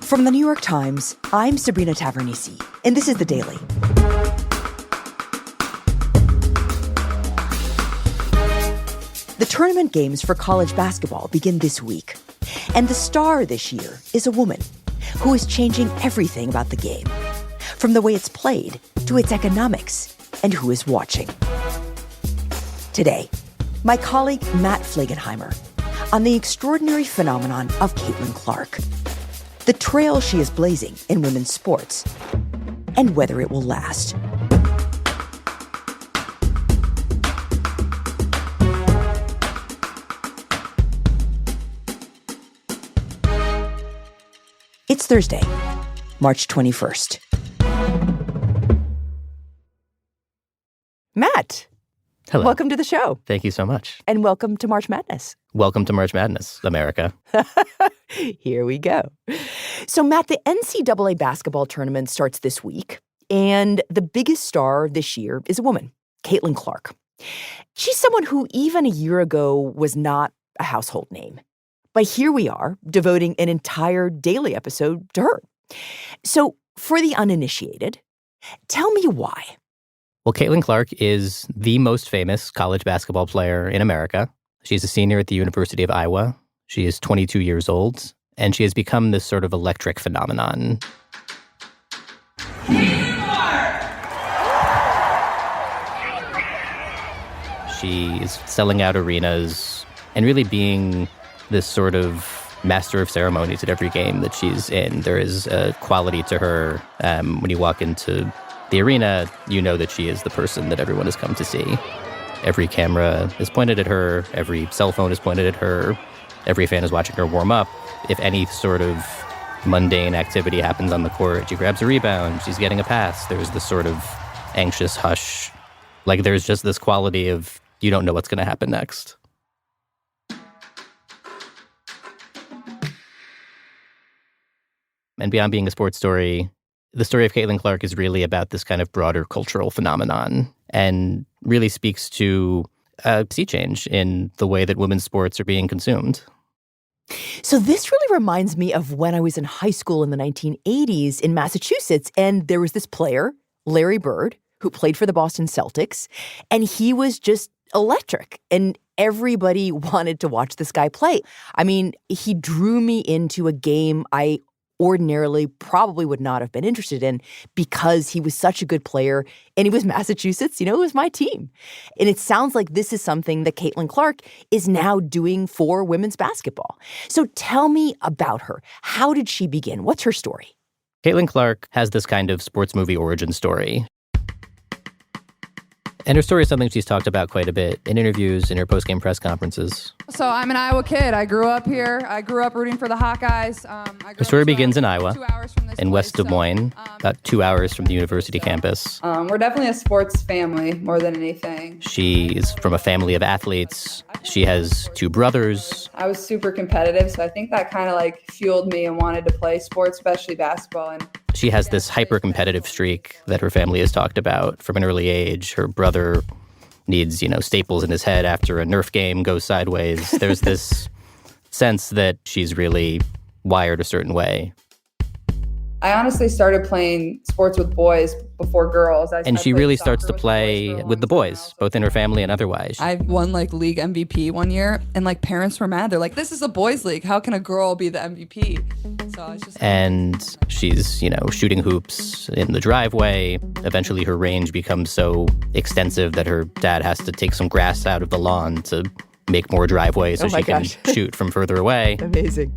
From the New York Times, I'm Sabrina Tavernisi, and this is The Daily. The tournament games for college basketball begin this week. And the star this year is a woman who is changing everything about the game, from the way it's played to its economics and who is watching. Today, my colleague Matt Flegenheimer on the extraordinary phenomenon of Caitlin Clark, the trail she is blazing in women's sports, and whether it will last. It's Thursday, March 21st. Matt. Hello. Welcome to the show. Thank you so much. And welcome to March Madness. Welcome to March Madness, America. Here we go. So, Matt, the NCAA basketball tournament starts this week, and the biggest star this year is a woman, Caitlin Clark. She's someone who even a year ago was not a household name. But here we are, devoting an entire daily episode to her. So, for the uninitiated, tell me why. Well, Caitlin Clark is the most famous college basketball player in America. She's a senior at the University of Iowa. She is 22 years old, and she has become this sort of electric phenomenon. She is selling out arenas and really being this sort of master of ceremonies at every game that she's in. There is a quality to her. When you walk into the arena, you know that she is the person that everyone has come to see. Every camera is pointed at her. Every cell phone is pointed at her. Every fan is watching her warm up. If any sort of mundane activity happens on the court, she grabs a rebound, she's getting a pass. There's this sort of anxious hush. Like there's just this quality of you don't know what's going to happen next. And beyond being a sports story, the story of Caitlin Clark is really about this kind of broader cultural phenomenon and really speaks to a sea change in the way that women's sports are being consumed. So this really reminds me of when I was in high school in the 1980s in Massachusetts, and there was this player, Larry Bird, who played for the Boston Celtics, and he was just electric, and everybody wanted to watch this guy play. I mean, he drew me into a game I ordinarily probably would not have been interested in because he was such a good player and he was Massachusetts, it was my team. And it sounds like this is something that Caitlin Clark is now doing for women's basketball. So tell me about her. How did she begin? What's her story? Caitlin Clark has this kind of sports movie origin story. And her story is something she's talked about quite a bit in interviews, in her post-game press conferences. So I'm an Iowa kid. I grew up here. I grew up rooting for the Hawkeyes. Her story begins in Iowa, in West Des Moines, about 2 hours from the university campus. We're definitely a sports family more than anything. She is from a family of athletes. She has 2 brothers. I was super competitive, so I think that kind of fueled me and wanted to play sports, especially basketball. And she has this hyper-competitive streak that her family has talked about from an early age. Her brother needs, staples in his head after a Nerf game goes sideways. There's this sense that she's really wired a certain way. I honestly started playing sports with boys before girls. And she really starts to play with the boys, both in her family and otherwise. I won league MVP one year, and parents were mad. They're like, "This is a boys' league. How can a girl be the MVP?" So it's just. And she's, shooting hoops in the driveway. Eventually, her range becomes so extensive that her dad has to take some grass out of the lawn to make more driveways so she can shoot from further away. Amazing.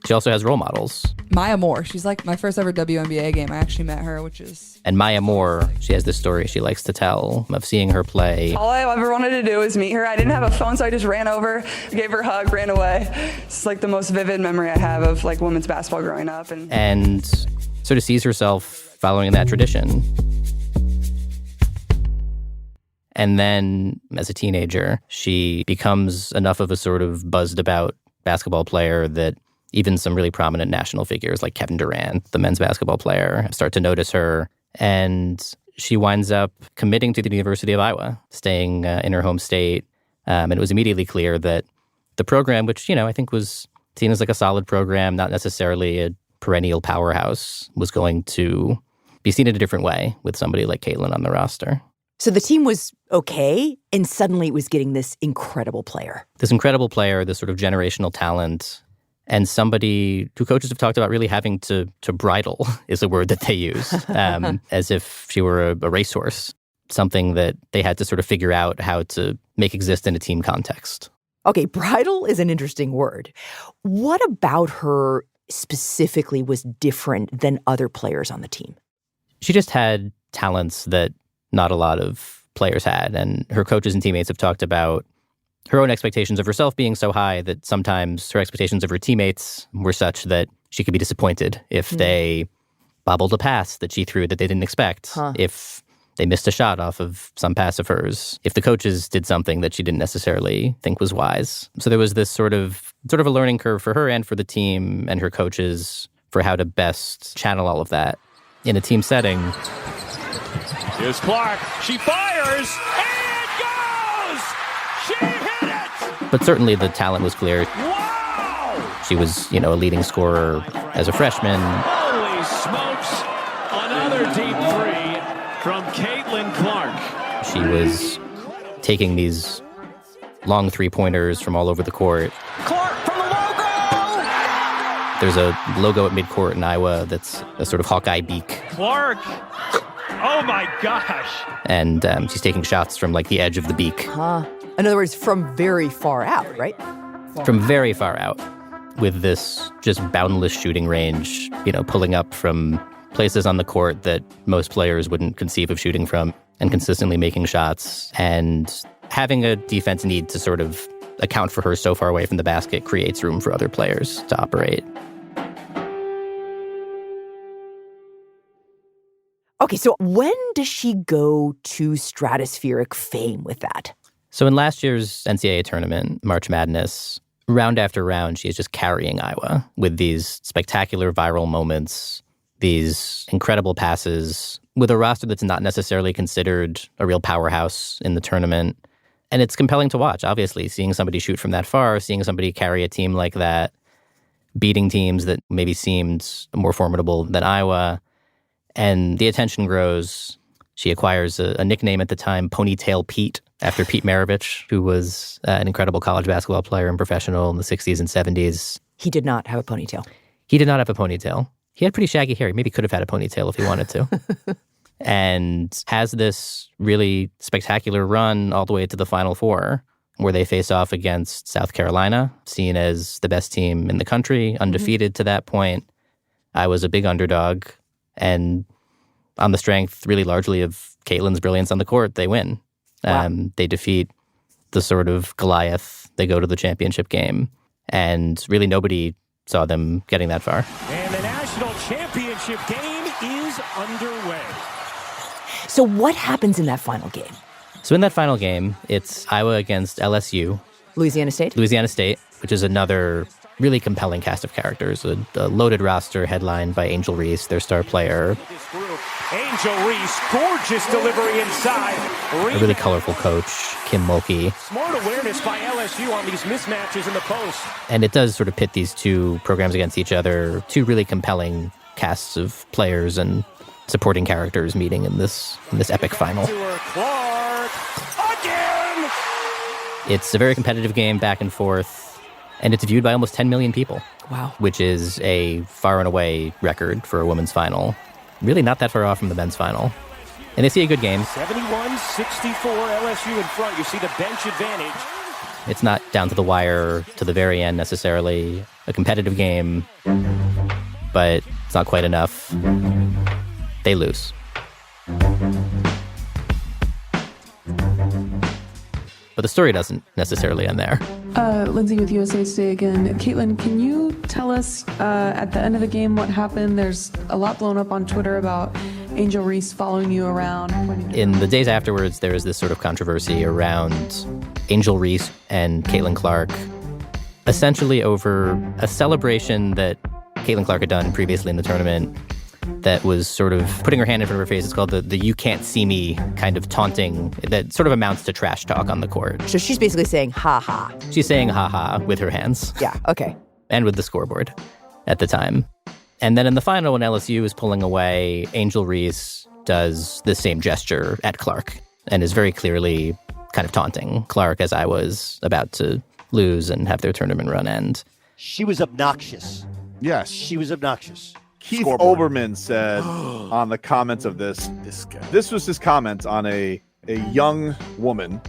She also has role models. Maya Moore. She's my first ever WNBA game. I actually met her, which is... And Maya Moore, she has this story she likes to tell of seeing her play. All I ever wanted to do was meet her. I didn't have a phone, so I just ran over, gave her a hug, ran away. It's the most vivid memory I have of women's basketball growing up. And sort of sees herself following in that tradition. And then, as a teenager, she becomes enough of a sort of buzzed about basketball player that even some really prominent national figures like Kevin Durant, the men's basketball player, start to notice her. And she winds up committing to the University of Iowa, staying in her home state. And it was immediately clear that the program, which, I think was seen as a solid program, not necessarily a perennial powerhouse was going to be seen in a different way with somebody like Caitlin on the roster. So the team was okay, and suddenly it was getting this incredible player. This incredible player, this sort of generational talent, and somebody who coaches have talked about really having to bridle is a word that they use, as if she were a racehorse, something that they had to sort of figure out how to make exist in a team context. Okay, bridle is an interesting word. What about her specifically was different than other players on the team? She just had talents that not a lot of players had. And her coaches and teammates have talked about her own expectations of herself being so high that sometimes her expectations of her teammates were such that she could be disappointed if they bobbled a pass that she threw that they didn't expect, if they missed a shot off of some pass of hers, if the coaches did something that she didn't necessarily think was wise. So there was this sort of a learning curve for her and for the team and her coaches for how to best channel all of that in a team setting. Here's Clark. She fires, and goes! She hit it! But certainly the talent was clear. Wow! She was, a leading scorer as a freshman. Holy smokes! Another deep three from Caitlin Clark. She was taking these long three-pointers from all over the court. Clark from the logo! There's a logo at midcourt in Iowa that's a sort of Hawkeye beak. Clark! Oh my gosh! And she's taking shots from like the edge of the beak. In other words, from very far out, right? From very far out, with this just boundless shooting range, pulling up from places on the court that most players wouldn't conceive of shooting from, and consistently making shots. And having a defense need to sort of account for her so far away from the basket creates room for other players to operate. Okay, so when does she go to stratospheric fame with that? So in last year's NCAA tournament, March Madness, round after round, she is just carrying Iowa with these spectacular viral moments, these incredible passes, with a roster that's not necessarily considered a real powerhouse in the tournament. And it's compelling to watch, obviously, seeing somebody shoot from that far, seeing somebody carry a team like that, beating teams that maybe seemed more formidable than Iowa. And the attention grows. She acquires a nickname at the time, Ponytail Pete, after Pete Maravich, who was an incredible college basketball player and professional in the 60s and 70s. He did not have a ponytail. He did not have a ponytail. He had pretty shaggy hair. He maybe could have had a ponytail if he wanted to. And has this really spectacular run all the way to the Final Four, where they face off against South Carolina, seen as the best team in the country, undefeated to that point. I was a big underdog. And on the strength, really largely of Caitlin's brilliance on the court, they win. Wow. They defeat the sort of Goliath. They go to the championship game. And really nobody saw them getting that far. And the national championship game is underway. So what happens in that final game? So in that final game, it's Iowa against LSU. Louisiana State, which is another really compelling cast of characters. A loaded roster headlined by Angel Reese, their star player. Angel Reese, gorgeous delivery inside. A really colorful coach, Kim Mulkey. Smart awareness by LSU on these mismatches in the post. And it does sort of pit these two programs against each other, two really compelling casts of players and supporting characters meeting in this epic final. Clark again! It's a very competitive game, back and forth. And it's viewed by almost 10 million people. Wow. Which is a far and away record for a women's final. Really not that far off from the men's final. And they see a good game. 71-64 LSU in front. You see the bench advantage. It's not down to the wire to the very end necessarily. A competitive game, but it's not quite enough. They lose. But the story doesn't necessarily end there. Lindsay with USA Today again. Caitlin, can you tell us at the end of the game what happened? There's a lot blown up on Twitter about Angel Reese following you around. In the days afterwards, there was this sort of controversy around Angel Reese and Caitlin Clark, essentially over a celebration that Caitlin Clark had done previously in the tournament that was sort of putting her hand in front of her face. It's called the "you can't see me" kind of taunting that sort of amounts to trash talk on the court. So she's basically saying, ha ha. She's saying ha ha with her hands. Yeah, okay. And with the scoreboard at the time. And then in the final, when LSU is pulling away, Angel Reese does the same gesture at Clark and is very clearly kind of taunting Clark as I was about to lose and have their tournament run end. She was obnoxious. Yes. She was obnoxious. Keith Olbermann said on the comments of this was his comment on a young woman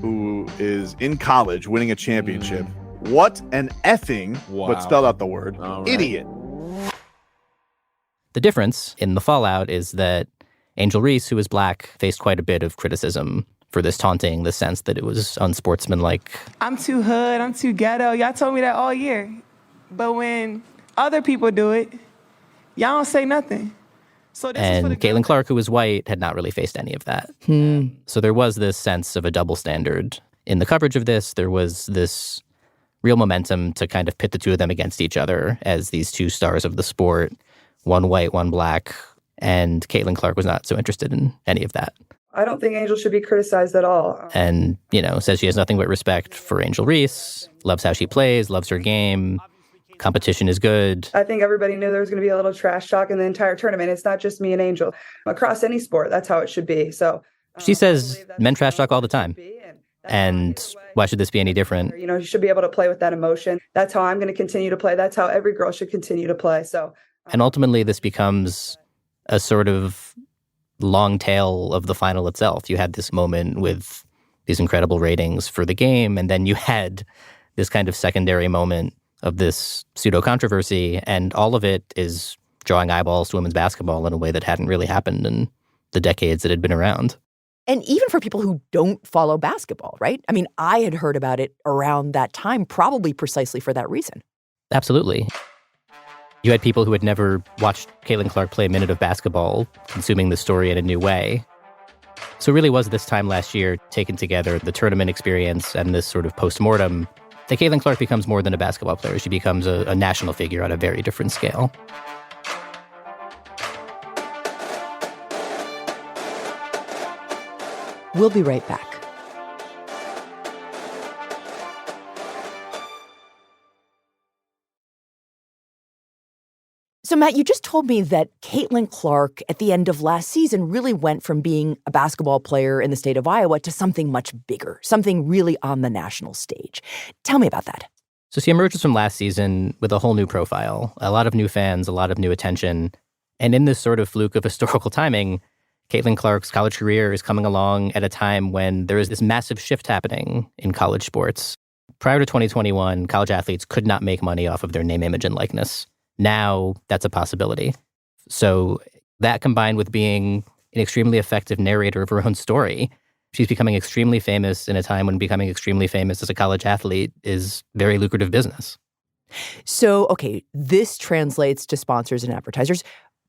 who is in college winning a championship. What an effing, but spelled out the word, idiot. The difference in the fallout is that Angel Reese, who is black, faced quite a bit of criticism for this taunting, the sense that it was unsportsmanlike. I'm too hood, I'm too ghetto. Y'all told me that all year. But when other people do it, y'all don't say nothing. So this is for the Caitlin Clark, who was white, had not really faced any of that. So there was this sense of a double standard. In the coverage of this, there was this real momentum to kind of pit the two of them against each other as these two stars of the sport, one white, one black. And Caitlin Clark was not so interested in any of that. I don't think Angel should be criticized at all. And, says she has nothing but respect for Angel Reese, loves how she plays, loves her game. Competition is good. I think everybody knew there was going to be a little trash talk in the entire tournament. It's not just me and Angel. Across any sport, that's how it should be. So she says men trash talk all the time. And why should this be any different? You should be able to play with that emotion. That's how I'm going to continue to play. That's how every girl should continue to play. So, and ultimately, this becomes a sort of long tail of the final itself. You had this moment with these incredible ratings for the game, and then you had this kind of secondary moment of this pseudo-controversy, and all of it is drawing eyeballs to women's basketball in a way that hadn't really happened in the decades that had been around. And even for people who don't follow basketball, right? I mean, I had heard about it around that time, probably precisely for that reason. Absolutely. You had people who had never watched Caitlin Clark play a minute of basketball consuming the story in a new way. So it really was this time last year, taken together, the tournament experience and this sort of postmortem, that Caitlin Clark becomes more than a basketball player. She becomes a national figure on a very different scale. We'll be right back. So, Matt, you just told me that Caitlin Clark at the end of last season really went from being a basketball player in the state of Iowa to something much bigger, something really on the national stage. Tell me about that. So she emerges from last season with a whole new profile, a lot of new fans, a lot of new attention. And in this sort of fluke of historical timing, Caitlin Clark's college career is coming along at a time when there is this massive shift happening in college sports. Prior to 2021, college athletes could not make money off of their name, image, and likeness. Now, that's a possibility. So that combined with being an extremely effective narrator of her own story, she's becoming extremely famous in a time when becoming extremely famous as a college athlete is very lucrative business. So, okay, this translates to sponsors and advertisers.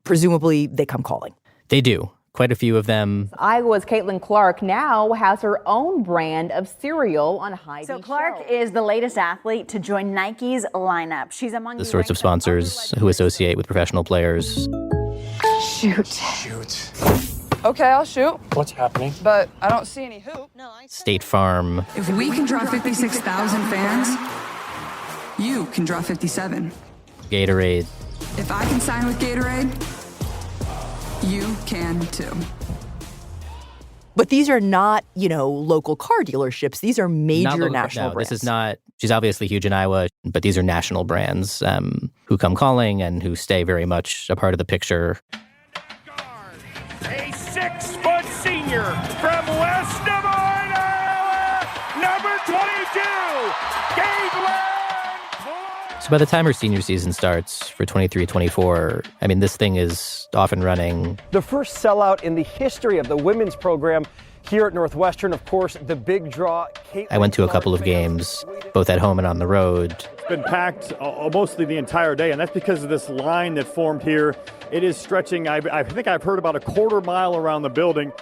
Presumably, they come calling. They do. Quite a few of them. Iowa's Caitlin Clark now has her own brand of cereal on Hy-Vee. So Clark is the latest athlete to join Nike's lineup. She's among the sorts of sponsors who associate with professional players. Shoot. Okay, I'll shoot. What's happening? But I don't see any hoop. State Farm. If we can draw 56,000 fans, you can draw 57. Gatorade. If I can sign with Gatorade, you can too. But these are not, local car dealerships. These are major national brands. This is not, she's obviously huge in Iowa, but these are national brands who come calling and who stay very much a part of the picture. A 6-foot senior from West Des Moines, Iowa, number 22, Caitlin. So by the time her senior season starts for 23-24, I mean, this thing is off and running. The first sellout in the history of the women's program here at Northwestern, of course, the big draw. I went to a couple of games, both at home and on the road. It's been packed mostly the entire day, and that's because of this line that formed here. It is stretching, I think I've heard about a quarter mile around the building.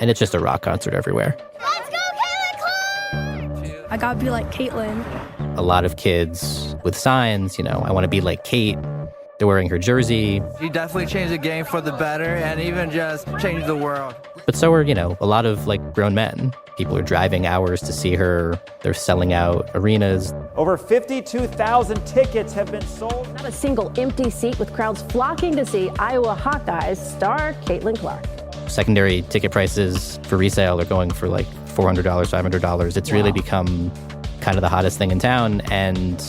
And it's just a rock concert everywhere. Let's go, Caitlin Clark! I gotta be like Caitlin. A lot of kids with signs, I want to be like Kate. They're wearing her jersey. She definitely changed the game for the better and even just changed the world. But so are, a lot of grown men. People are driving hours to see her. They're selling out arenas. Over 52,000 tickets have been sold. Not a single empty seat, with crowds flocking to see Iowa Hawkeyes star Caitlin Clark. Secondary ticket prices for resale are going for $400, $500. It's really become kind of the hottest thing in town, and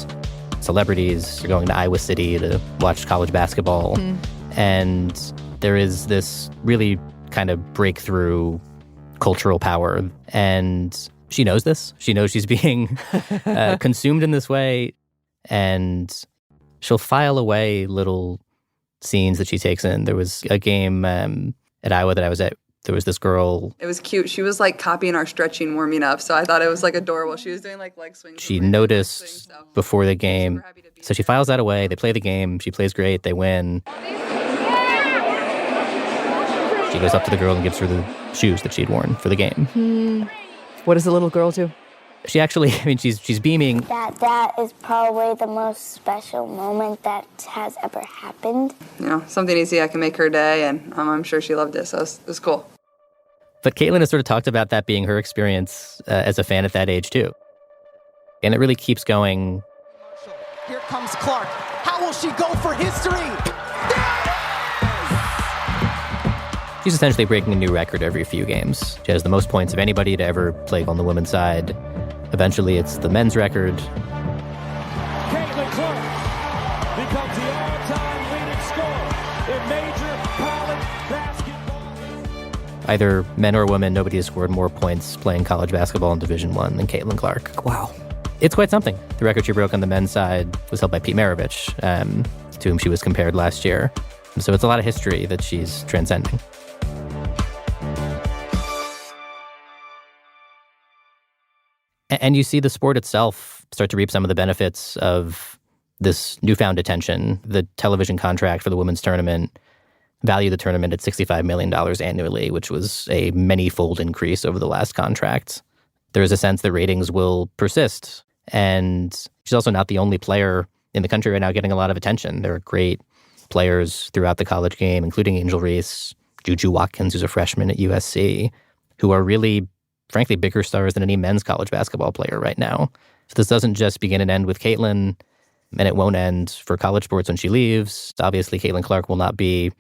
celebrities are going to Iowa City to watch college basketball. And there is this really kind of breakthrough cultural power, and she knows this. She knows she's being consumed in this way, and she'll file away little scenes that she takes in. There was a game at Iowa that I was at. There was this girl. It was cute. She was copying our stretching, warming up. So I thought it was adorable. She was doing leg swings. She noticed before the game. So she files that away. They play the game. She plays great. They win. She goes up to the girl and gives her the shoes that she'd worn for the game. What does the little girl do? She actually, she's beaming. That is probably the most special moment that has ever happened. Something easy I can make her day, and I'm sure she loved it, so it was cool. But Caitlin has sort of talked about that being her experience as a fan at that age, too. And it really keeps going. Here comes Clark. How will she go for history? She's essentially breaking a new record every few games. She has the most points of anybody to ever play on the women's side. Eventually, it's the men's record. Caitlin Clark becomes the all-time leading scorer in major college basketball. Either men or women, nobody has scored more points playing college basketball in Division I than Caitlin Clark. Wow. It's quite something. The record she broke on the men's side was held by Pete Maravich, to whom she was compared last year. So it's a lot of history that she's transcending. And you see the sport itself start to reap some of the benefits of this newfound attention. The television contract for the women's tournament valued the tournament at $65 million annually, which was a many-fold increase over the last contract. There is a sense that ratings will persist. And she's also not the only player in the country right now getting a lot of attention. There are great players throughout the college game, including Angel Reese, Juju Watkins, who's a freshman at USC, who are really, frankly, bigger stars than any men's college basketball player right now. So this doesn't just begin and end with Caitlin, and it won't end for college sports when she leaves. Obviously, Caitlin Clark will not be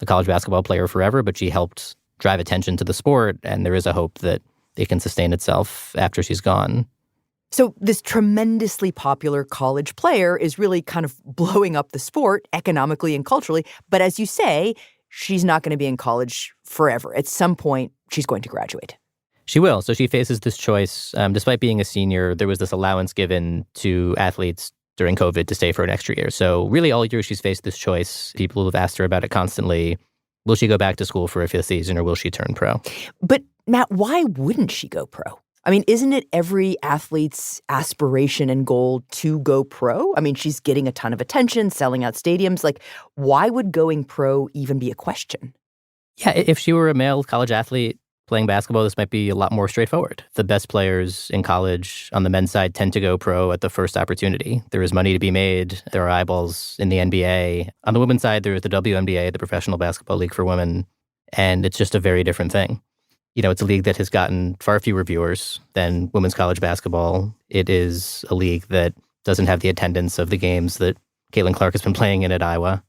a college basketball player forever, but she helped drive attention to the sport, and there is a hope that it can sustain itself after she's gone. So this tremendously popular college player is really kind of blowing up the sport economically and culturally. But as you say, she's not going to be in college forever. At some point, she's going to graduate. She will. So she faces this choice. Despite being a senior, there was this allowance given to athletes during COVID to stay for an extra year. So really all year she's faced this choice. People have asked her about it constantly. Will she go back to school for a fifth season or will she turn pro? But Matt, why wouldn't she go pro? I mean, isn't it every athlete's aspiration and goal to go pro? I mean, she's getting a ton of attention, selling out stadiums. Why would going pro even be a question? Yeah, if she were a male college athlete playing basketball, this might be a lot more straightforward. The best players in college on the men's side tend to go pro at the first opportunity. There is money to be made. There are eyeballs in the NBA. On the women's side, there is the WNBA, the Professional Basketball League for Women, and it's just a very different thing. It's a league that has gotten far fewer viewers than women's college basketball. It is a league that doesn't have the attendance of the games that Caitlin Clark has been playing in at Iowa.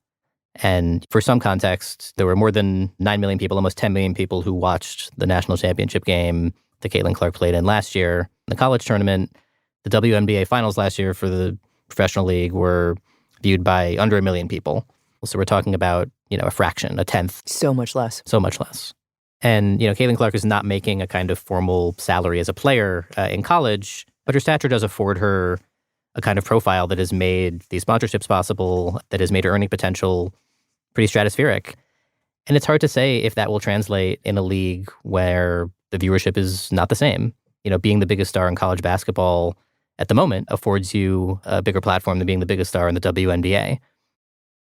And for some context, there were more than 9 million people, almost 10 million people who watched the national championship game that Caitlin Clark played in last year. The college tournament, the WNBA finals last year for the professional league were viewed by under 1 million people. So we're talking about, a fraction, a tenth. So much less. So much less. And, Caitlin Clark is not making a kind of formal salary as a player in college, but her stature does afford her a kind of profile that has made these sponsorships possible, that has made her earning potential pretty stratospheric. And it's hard to say if that will translate in a league where the viewership is not the same. Being the biggest star in college basketball at the moment affords you a bigger platform than being the biggest star in the WNBA.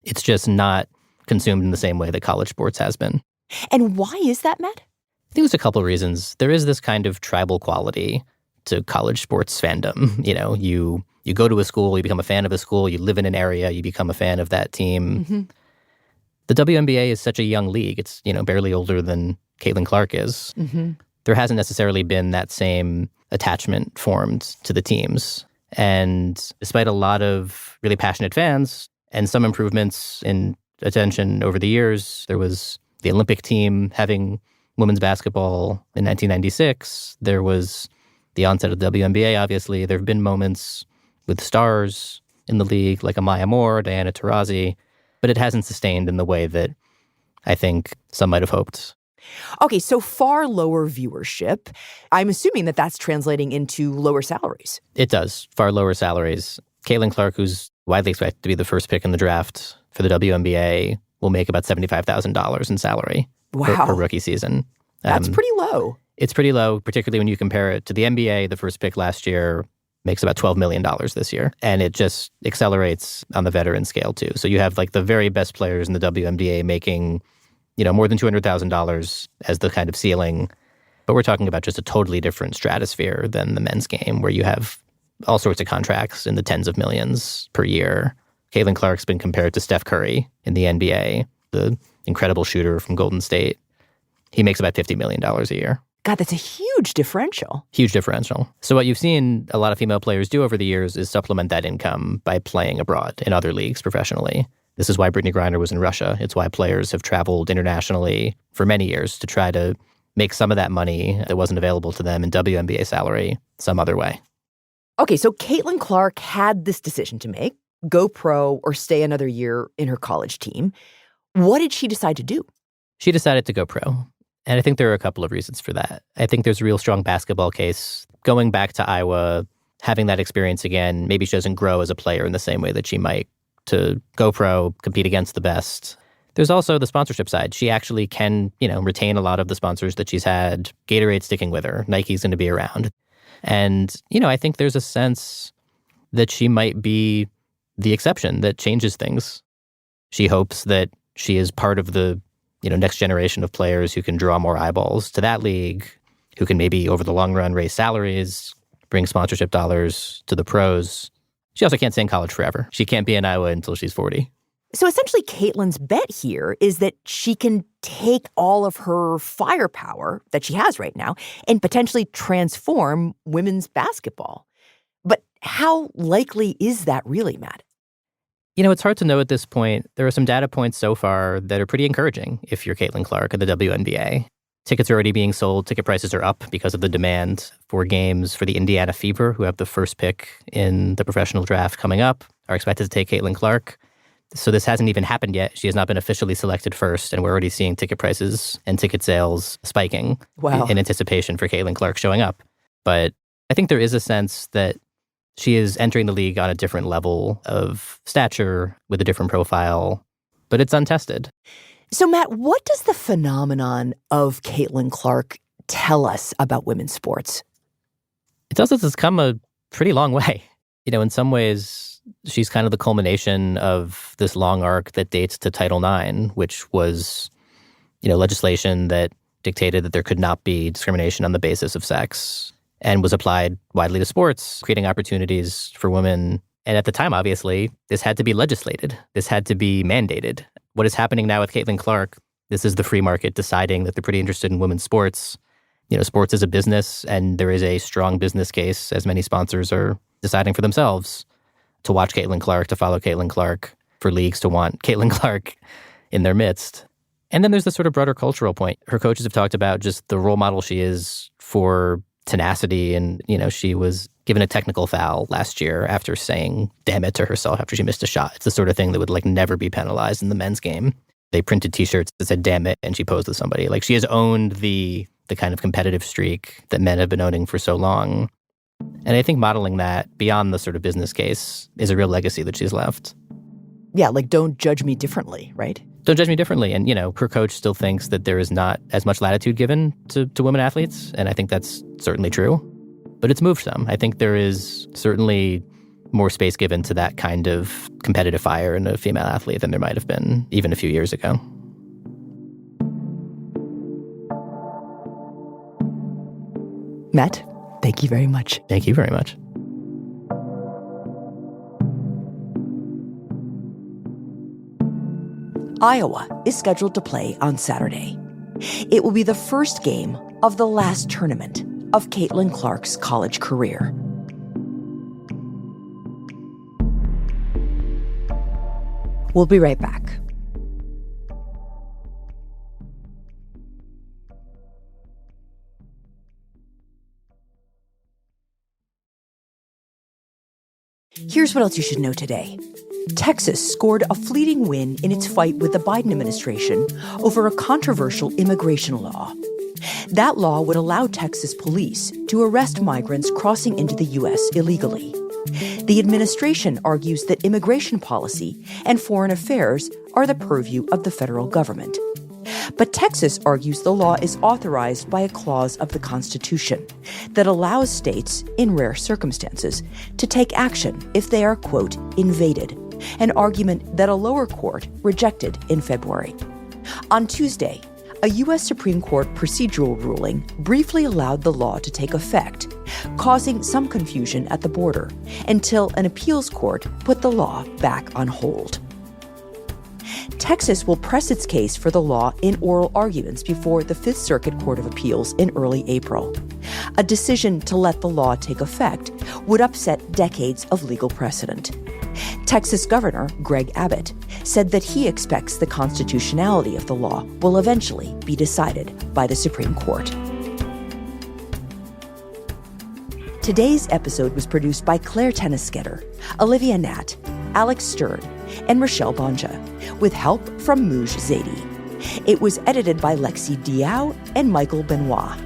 It's just not consumed in the same way that college sports has been. And why is that, Matt? I think there's a couple of reasons. There is this kind of tribal quality to college sports fandom. You You go to a school, you become a fan of a school, you live in an area, you become a fan of that team. Mm-hmm. The WNBA is such a young league. It's, barely older than Caitlin Clark is. Mm-hmm. There hasn't necessarily been that same attachment formed to the teams. And despite a lot of really passionate fans and some improvements in attention over the years, there was the Olympic team having women's basketball in 1996. There was the onset of the WNBA, obviously. There have been moments with stars in the league like Amaya Moore, Diana Taurasi, but it hasn't sustained in the way that I think some might have hoped. Okay, so far lower viewership. I'm assuming that that's translating into lower salaries. It does. Far lower salaries. Caitlin Clark, who's widely expected to be the first pick in the draft for the WNBA, will make about $75,000 in salary per rookie season. That's pretty low. It's pretty low, particularly when you compare it to the NBA. The first pick last year makes about $12 million this year. And it just accelerates on the veteran scale, too. So you have like the very best players in the WNBA making more than $200,000 as the kind of ceiling. But we're talking about just a totally different stratosphere than the men's game, where you have all sorts of contracts in the tens of millions per year. Caitlin Clark's been compared to Steph Curry in the NBA, the incredible shooter from Golden State. He makes about $50 million a year. God, that's a huge differential. Huge differential. So what you've seen a lot of female players do over the years is supplement that income by playing abroad in other leagues professionally. This is why Brittany Griner was in Russia. It's why players have traveled internationally for many years to try to make some of that money that wasn't available to them in WNBA salary some other way. Okay, so Caitlin Clark had this decision to make, go pro or stay another year in her college team. What did she decide to do? She decided to go pro. And I think there are a couple of reasons for that. I think there's a real strong basketball case. Going back to Iowa, having that experience again, maybe she doesn't grow as a player in the same way that she might to go pro, compete against the best. There's also the sponsorship side. She actually can, retain a lot of the sponsors that she's had. Gatorade's sticking with her. Nike's going to be around. And, I think there's a sense that she might be the exception that changes things. She hopes that she is part of the, next generation of players who can draw more eyeballs to that league, who can maybe over the long run raise salaries, bring sponsorship dollars to the pros. She also can't stay in college forever. She can't be in Iowa until she's 40. So essentially, Caitlin's bet here is that she can take all of her firepower that she has right now and potentially transform women's basketball. But how likely is that really, Matt? It's hard to know at this point. There are some data points so far that are pretty encouraging if you're Caitlin Clark at the WNBA. Tickets are already being sold. Ticket prices are up because of the demand for games for the Indiana Fever, who have the first pick in the professional draft coming up, are expected to take Caitlin Clark. So this hasn't even happened yet. She has not been officially selected first, and we're already seeing ticket prices and ticket sales spiking in anticipation for Caitlin Clark showing up. But I think there is a sense that she is entering the league on a different level of stature with a different profile, but it's untested. So, Matt, what does the phenomenon of Caitlin Clark tell us about women's sports? It tells us it's come a pretty long way. In some ways, she's kind of the culmination of this long arc that dates to Title IX, which was, legislation that dictated that there could not be discrimination on the basis of sex and was applied widely to sports, creating opportunities for women. And at the time, obviously, this had to be legislated. This had to be mandated. What is happening now with Caitlin Clark, this is the free market deciding that they're pretty interested in women's sports. Sports is a business, and there is a strong business case, as many sponsors are deciding for themselves, to watch Caitlin Clark, to follow Caitlin Clark, for leagues to want Caitlin Clark in their midst. And then there's this sort of broader cultural point. Her coaches have talked about just the role model she is for tenacity. And, she was given a technical foul last year after saying damn it to herself after she missed a shot. It's the sort of thing that would never be penalized in the men's game. They printed T-shirts that said damn it, and she posed with somebody. She has owned the kind of competitive streak that men have been owning for so long. And I think modeling that beyond the sort of business case is a real legacy that she's left. Yeah, don't judge me differently, right? Don't judge me differently. And, her coach still thinks that there is not as much latitude given to women athletes. And I think that's certainly true. But it's moved some. I think there is certainly more space given to that kind of competitive fire in a female athlete than there might have been even a few years ago. Matt, thank you very much. Thank you very much. Iowa is scheduled to play on Saturday. It will be the first game of the last tournament of Caitlin Clark's college career. We'll be right back. Here's what else you should know today. Texas scored a fleeting win in its fight with the Biden administration over a controversial immigration law. That law would allow Texas police to arrest migrants crossing into the U.S. illegally. The administration argues that immigration policy and foreign affairs are the purview of the federal government. But Texas argues the law is authorized by a clause of the Constitution that allows states, in rare circumstances, to take action if they are, quote, invaded, an argument that a lower court rejected in February. On Tuesday, a U.S. Supreme Court procedural ruling briefly allowed the law to take effect, causing some confusion at the border until an appeals court put the law back on hold. Texas will press its case for the law in oral arguments before the Fifth Circuit Court of Appeals in early April. A decision to let the law take effect would upset decades of legal precedent. Texas Governor Greg Abbott said that he expects the constitutionality of the law will eventually be decided by the Supreme Court. Today's episode was produced by Claire Tennisketter, Olivia Natt, Alex Stern, and Rochelle Bonja, with help from Mouj Zaidi. It was edited by Lexi Diao and Michael Benoit.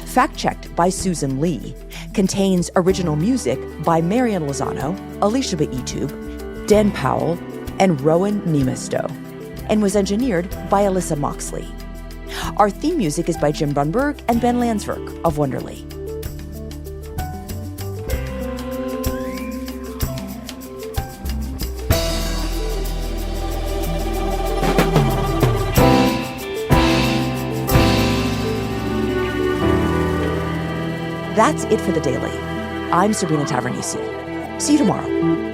Fact-checked by Susan Lee. Contains original music by Marian Lozano, Alicia Baitub, Dan Powell, and Rowan Nimesto, and was engineered by Alyssa Moxley. Our theme music is by Jim Brunberg and Ben Landsverk of Wonderly. That's it for The Daily. I'm Sabrina Tavernise. See you tomorrow.